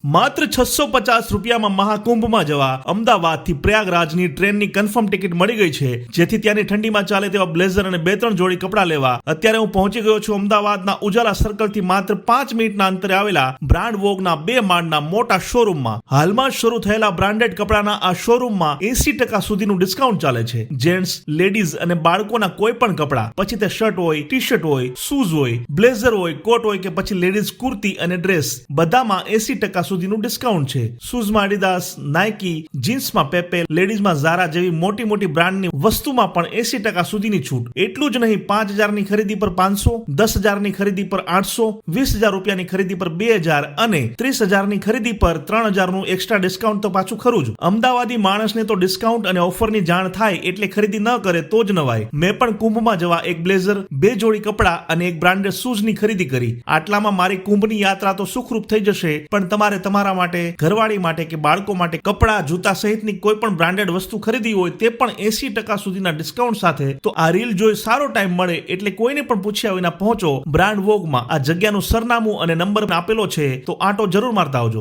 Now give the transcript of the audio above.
માત્ર 650 રૂપિયામાં મહાકુંભમાં જવા અમદાવાદથી પ્રયાગરાજની ટ્રેનની કન્ફર્મ ટિકિટ મળી ગઈ છે, જેથી ત્યાંની ઠંડીમાં ચાલે તેવા બ્લેઝર અને 2-3 જોડી કપડાં લેવા અત્યારે હું પહોંચી ગયો છું અમદાવાદના ઉજાલા સર્કલથી માત્ર 5 મિનિટના અંતરે આવેલા બ્રાન્ડ વોગના 2 માળના મોટા શોરૂમમાં. હાલમાં શરૂ થયેલા બ્રાન્ડેડ કપડાના આ શોરૂમમાં 80% સુધીનું ડિસ્કાઉન્ટ ચાલે છે. જેન્ટ્સ, લેડીઝ અને બાળકોના કોઈ પણ કપડાં, પછી તે શર્ટ હોય, ટી શર્ટ હોય, શૂઝ હોય, બ્લેઝર હોય, કોટ હોય કે પછી લેડીઝ કુર્તી અને ડ્રેસ, બધામાં 80% સુધીનું ડિસ્કાઉન્ટ છે. શૂઝમાં એડિડાસ, નાઇકી, જીન્સમાં પેપે, લેડીઝમાં ઝારા જેવી મોટી મોટી બ્રાન્ડની વસ્તુમાં પણ 80% સુધીની છૂટ. એટલું જ નહીં, 5,000 ની ખરીદી પર 500, 10,000 ની ખરીદી પર 800, 20,000 રૂપિયાની ખરીદી પર 2,000 અને 30,000 ની ખરીદી પર 3,000 નું એક્સ્ટ્રા ડિસ્કાઉન્ટ તો પાછું ખરું જ. અમદાવાદી માણસને તો ડિસ્કાઉન્ટ અને ઓફરની જાણ થાય એટલે ખરીદી ન કરે તો જ નવાય. મેં પણ કુંભમાં જવા એક બ્લેઝર, 2 જોડી કપડાં અને એક બ્રાન્ડેડ શૂઝની ખરીદી કરી. આટલામાં મારી કુંભની યાત્રા તો સુખરૂપ થઈ જશે, પણ તમારે તમારા માટે, ઘરવાળી માટે કે બાળકો માટે કપડાં, જૂતા સહિતની કોઈ પણ બ્રાન્ડેડ વસ્તુ ખરીદી હોય તે પણ 80% સુધીના ડિસ્કાઉન્ટ સાથે, તો આ રીલ જોઈ સારો ટાઈમ મળે એટલે કોઈને પણ પૂછ્યા વિના પહોંચો બ્રાન્ડ વોગમાં. આ જગ્યાનું સરનામું અને નંબર આપેલો છે, તો આંટો જરૂર મારતા આવજો.